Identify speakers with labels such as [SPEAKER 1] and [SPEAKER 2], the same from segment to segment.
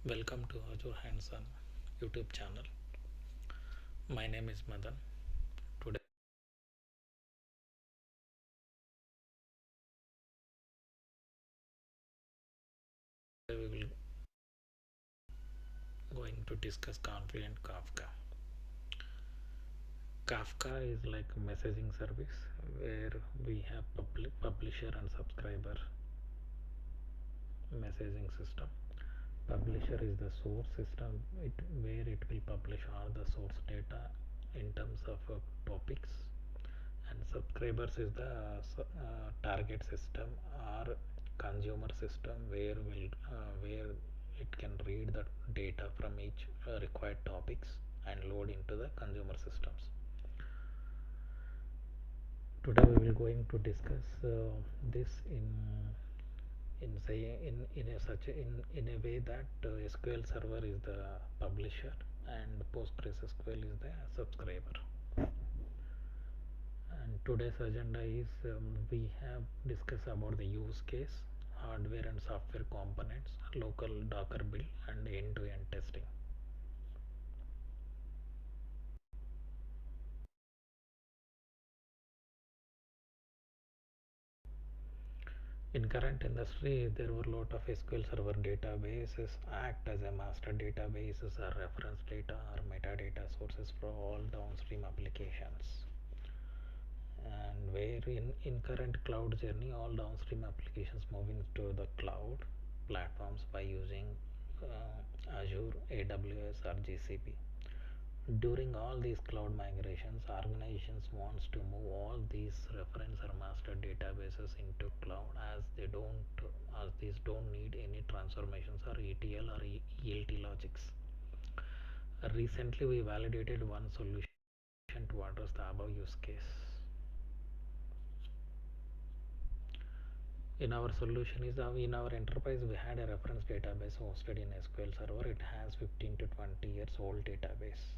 [SPEAKER 1] Welcome to Azure Hands-on YouTube channel. My name is Madan. Today we will going to discuss Confluent Kafka. Kafka is like a messaging service where we have publisher and subscriber messaging system. Publisher is the source system where it will publish all the source data in terms of topics, and subscribers is the target system or consumer system where it can read the data from each required topics and load into the consumer systems. Today we will going to discuss this in say in a such in a way that SQL Server is the publisher and PostgreSQL is the subscriber. And today's agenda is we have discussed about the use case, hardware and software components, local Docker build, and end-to-end testing. In current industry, there were a lot of SQL Server databases act as a master databases or reference data or metadata sources for all downstream applications. And where in current cloud journey, all downstream applications moving to the cloud platforms by using Azure, AWS or GCP. During all these cloud migrations, organizations wants to move all these reference or master databases into cloud as these don't need any transformations or ETL or ELT logics. Recently we validated one solution to address the above use case. In our solution is in our enterprise we had a reference database hosted in SQL Server. It has 15 to 20 years old database.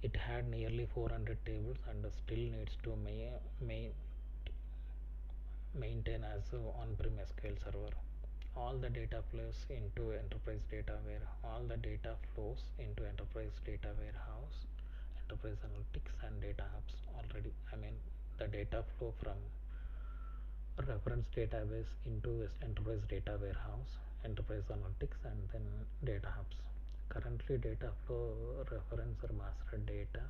[SPEAKER 1] It had nearly 400 tables and still needs to maintain as on-prem SQL Server. All the data flows into enterprise data warehouse, enterprise analytics and data hubs. Already the data flow from reference database into enterprise data warehouse, enterprise analytics, and then data hubs. Currently data flow reference or master data,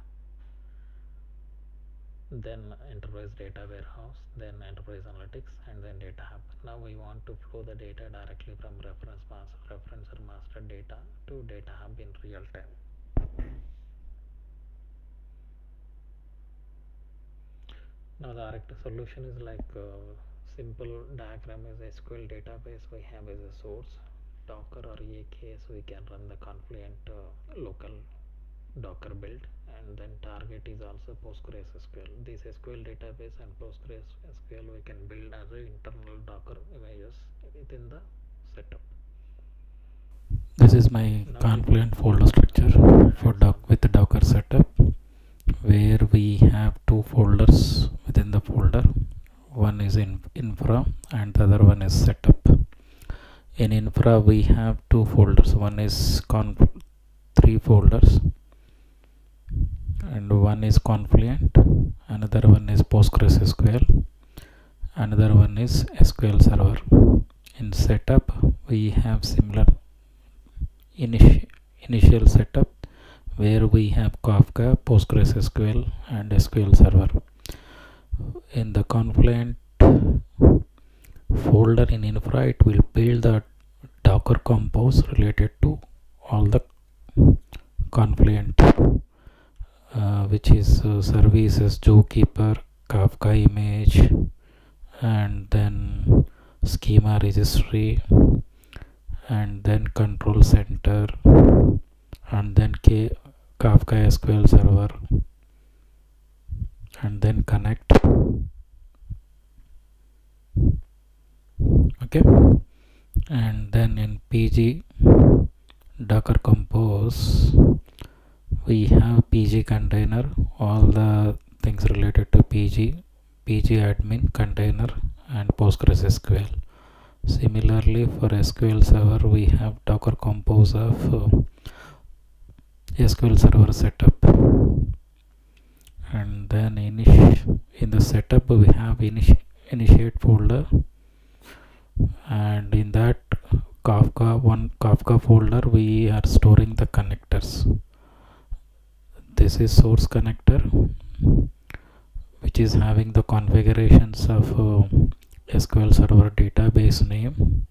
[SPEAKER 1] then enterprise data warehouse, then enterprise analytics, and then data hub. Now we want to flow the data directly from reference or master data to data hub in real time. Now the solution is like simple diagram is SQL database we have as a source, Docker or EKS we can run the Confluent local Docker build, and then target is also PostgreSQL. This SQL database and PostgreSQL we can build as an internal Docker images within the setup. This is my Confluent folder structure for with the Docker setup, where we have two folders within the folder. One is in infra and the other one is setup. In infra we have two folders. One is three folders, and one is Confluent, another one is PostgreSQL, another one is SQL Server. In setup we have similar initial setup where we have Kafka, PostgreSQL and SQL Server. In the Confluent folder in infra, it will build the Docker compose related to all the Confluent, which is services, Zookeeper, Kafka image, and then schema registry, and then control center, and then Kafka SQL Server, and then connect. Okay, and then in PG Docker compose we have PG container, all the things related to PG admin container and PostgreSQL. Similarly, for SQL Server, we have Docker Compose of SQL Server setup, and then in the setup we have initiate folder, and in that Kafka folder we are storing the connectors. This is source connector, which is having the configurations of SQL Server database name,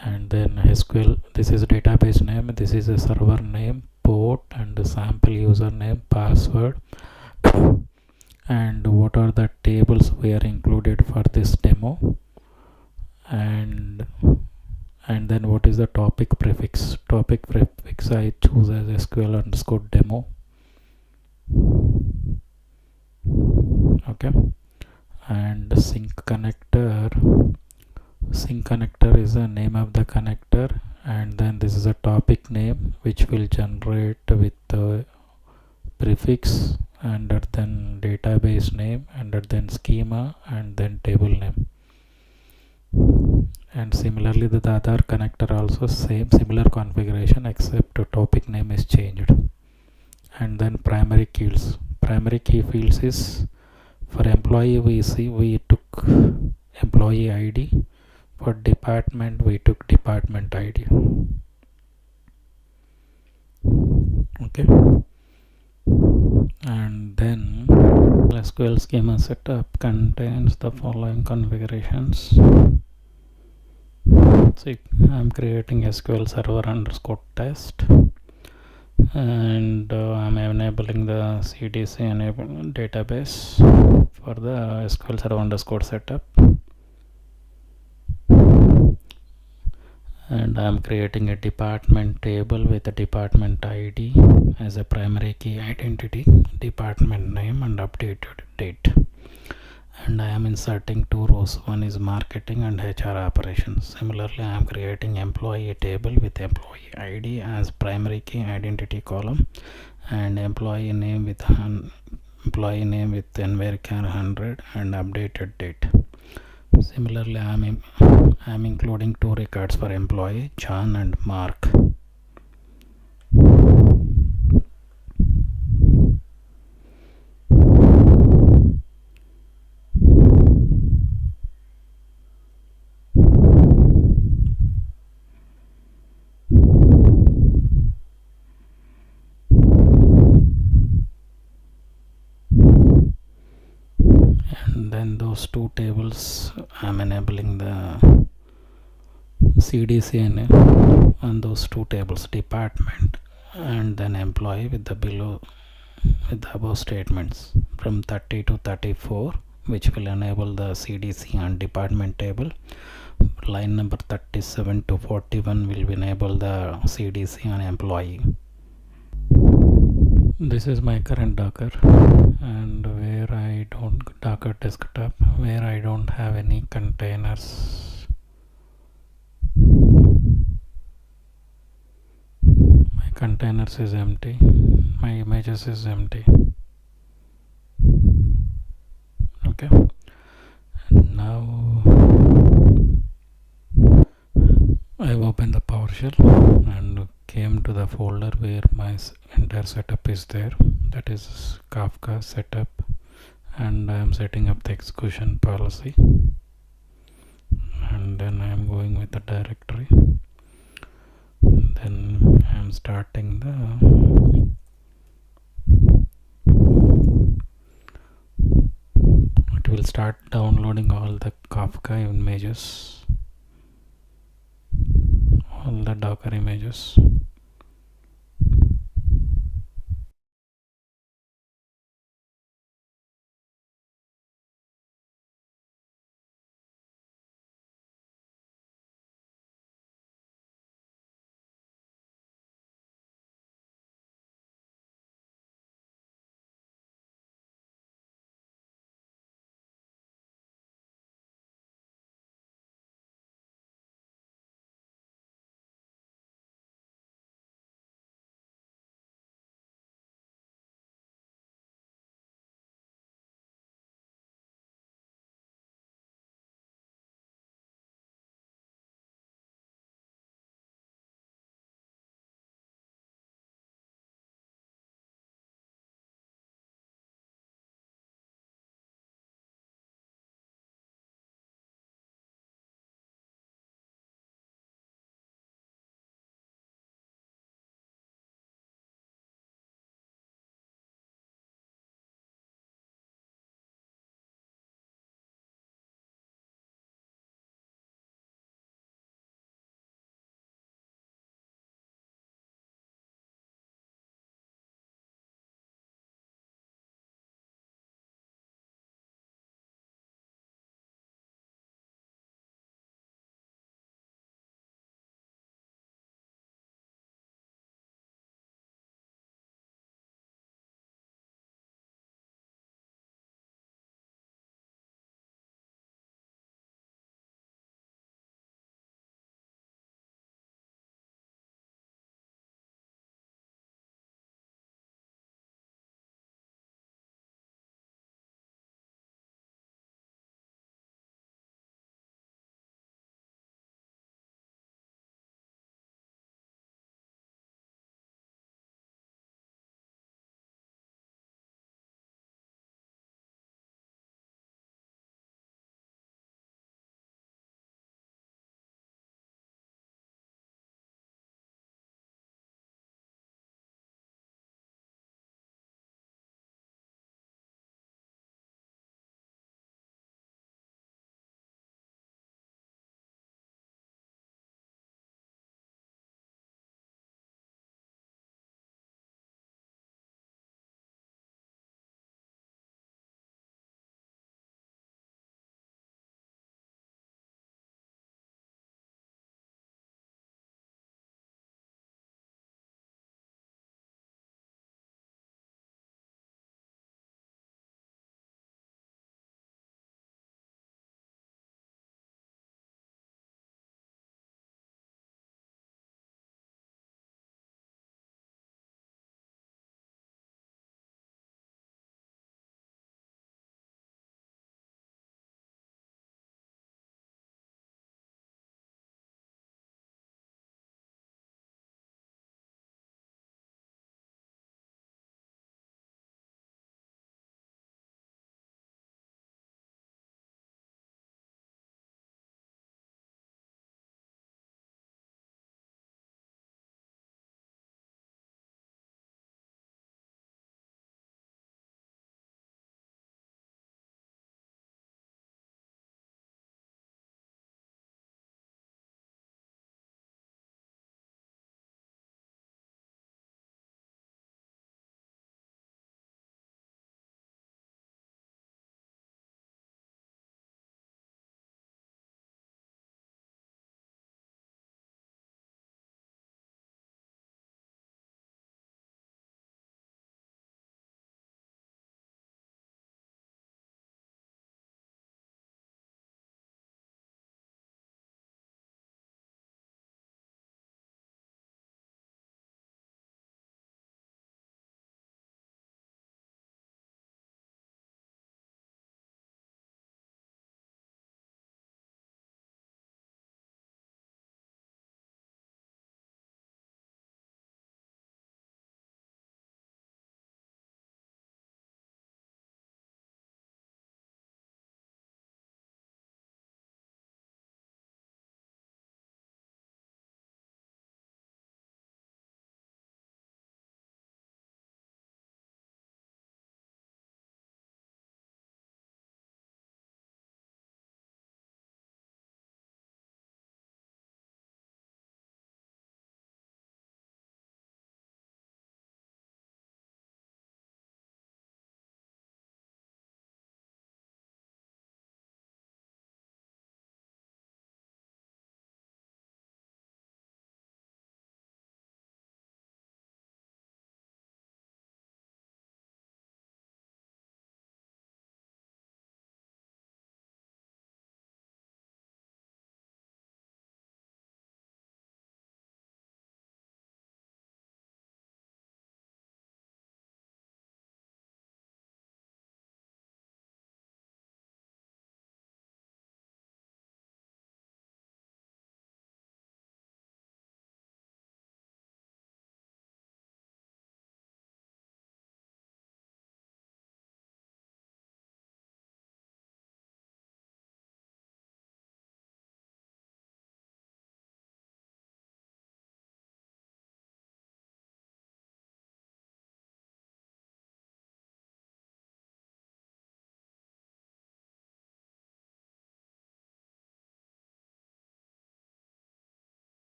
[SPEAKER 1] and then SQL, this is database name, this is a server name, port, and the sample username, password, and what are the tables we are included for this demo, and then what is the topic prefix. I choose as SQL underscore demo. Okay, and sync connector is the name of the connector, and then this is a topic name which will generate with the prefix, and then database name, and then schema, and then table name. And similarly the other connector also similar configuration, except the topic name is changed. And then primary key fields is, for employee we took employee ID, for department we took department ID. Okay, and then SQL schema setup contains the following configurations. See, I'm creating SQL Server underscore test, and I'm enabling the CDC enable database for the SQL Server underscore setup, and I'm creating a department table with a department ID as a primary key identity, department name, and updated date. And I am inserting two rows, one is marketing and HR operations. Similarly, I am creating employee table with employee ID as primary key identity column, and employee name with nvarchar 100 and updated date. Similarly, I am including two records for employee, John and Mark. And then those two tables, I'm enabling the CDC on those two tables, department and then employee, with the above statements from 30 to 34, which will enable the CDC on department table. Line number 37 to 41 will enable the CDC on employee. This is my current Docker, and where I don't Docker desktop, where I don't have any containers. My containers is empty, my images is empty. Okay, and now I opened the PowerShell and came to the folder where my entire setup is there, that is Kafka setup, and I am setting up the execution policy, and then I am going with the directory, then I am starting it will start downloading all the Kafka images, all the Docker images.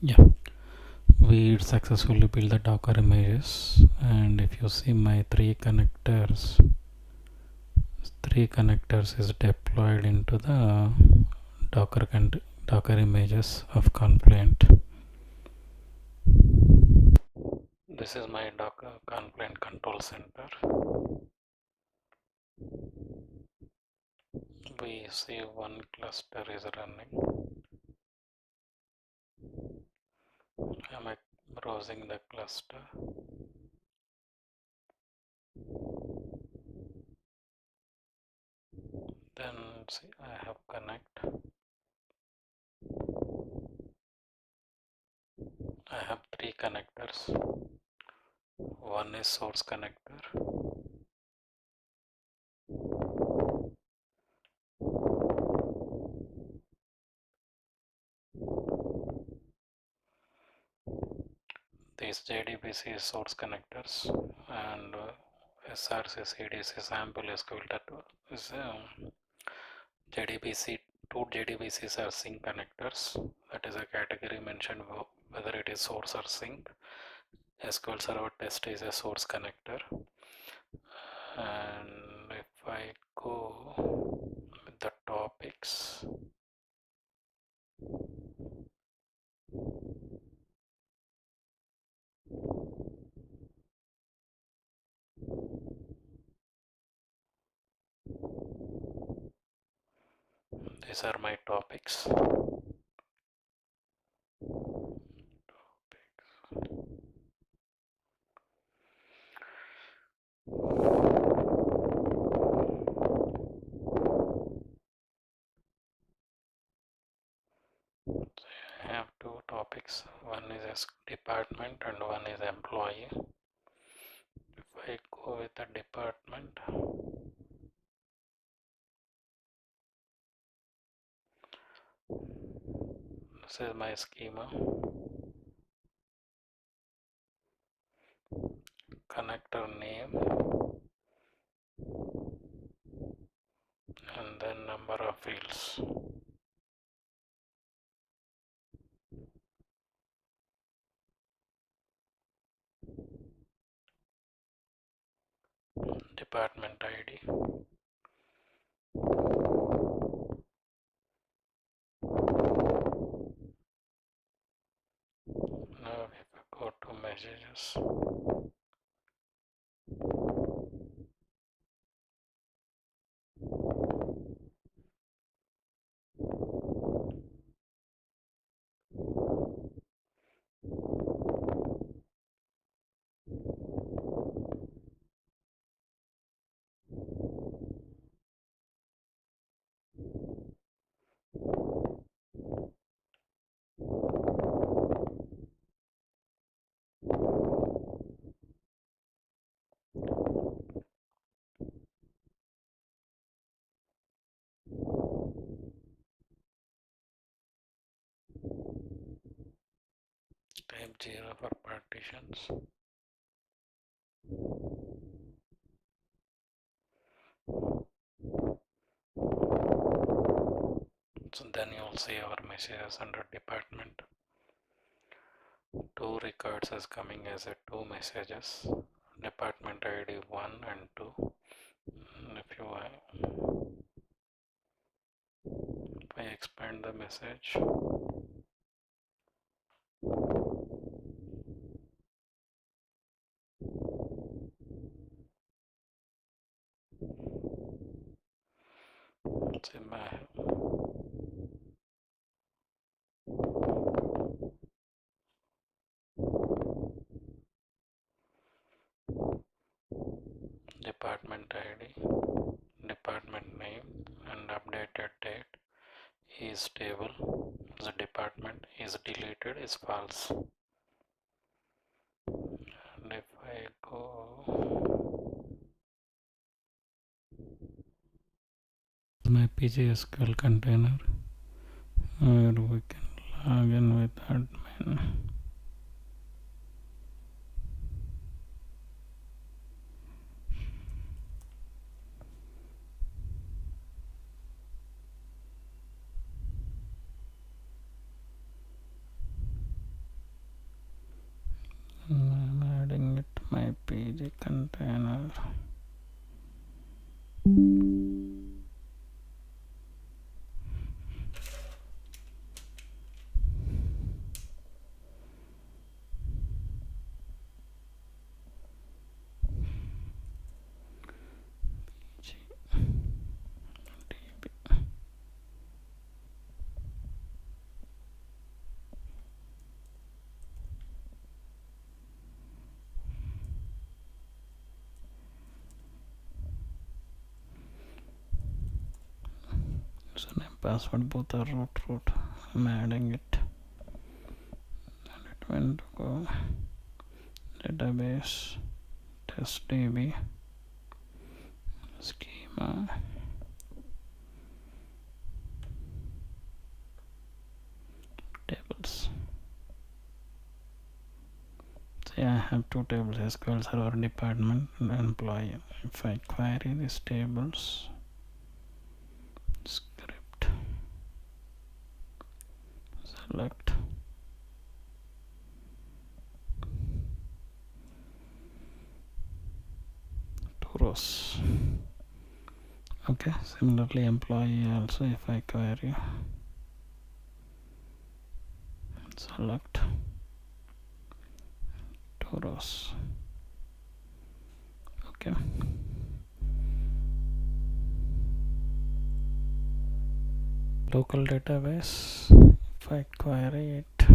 [SPEAKER 1] Yeah, we successfully built the Docker images, and if you see my three connectors is deployed into the Docker images of Confluent. This is my Docker Confluent control center. We see one cluster is running. I'm browsing the cluster. Then see, I have connect. I have three connectors. One is source connector. These JDBC source connectors and SRC CDC sample SQL that is JDBC. Two JDBCs are sync connectors. That is a category mentioned whether it is source or sync. SQL Server test is a source connector. And if I go with the topics, these are my topics. I have two topics. One is department and one is employee. If I go with the department, this is my schema. Connector name and then number of fields. Department ID. Now if I go to messages, type 0 for partitions. So then you'll see our messages under department. Two records is coming as a two messages. Department ID 1 and 2. If I expand the message, see my department ID, department name and updated date is stable. The department is deleted is false. And if I go my PostgreSQL container where we can log in with admin. the container. Username, password, both are root. I'm adding it. And it went to go database, test DB, schema, tables. See, I have two tables, SQL Server department and employee. If I query these tables, script, select, two rows. Okay, similarly employee also, if I query, select, two rows. Okay, local database, if I query it,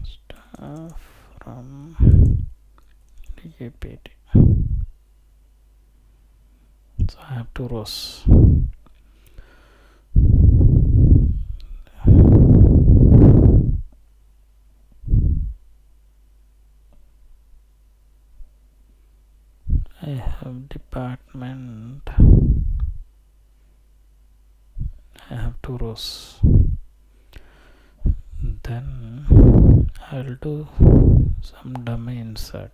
[SPEAKER 1] staff from DAPT. So I have two rows. I have department. I have two rows. Then I'll do some dummy insert.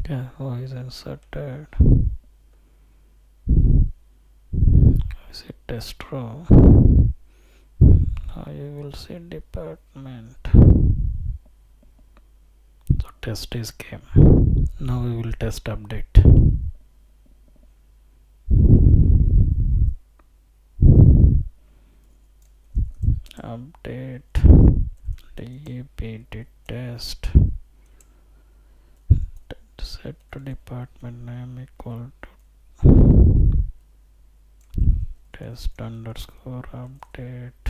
[SPEAKER 1] Okay, row is inserted. Is it test row? Now you will see department. So test is came. Now we will test update. Update DAPT test. Set to department name equal to test underscore update,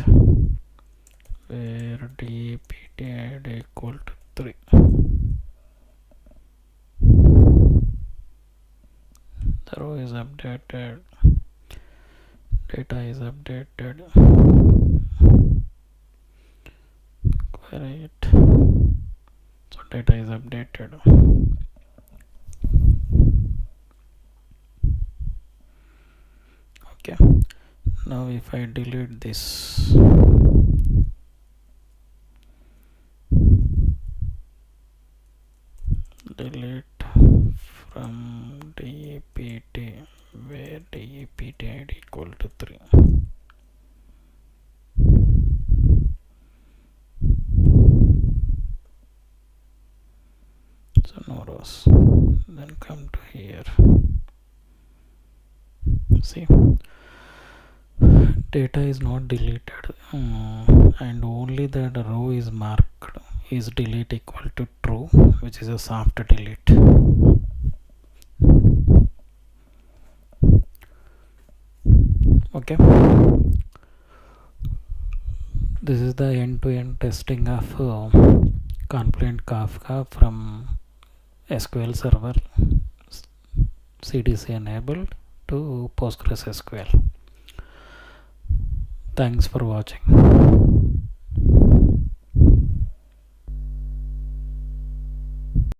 [SPEAKER 1] where DAPT ID equal to 3. The row is updated, data is updated. Query it. So data is updated. Okay, now if I delete this, delete from DAPT, where DAPT ID equal to 3. So no rows. Then come to here. See, data is not deleted, and only that row is marked is delete equal to true, which is a soft delete. Okay, this is the end-to-end testing of Confluent Kafka from SQL Server CDC enabled to PostgreSQL. Thanks for watching.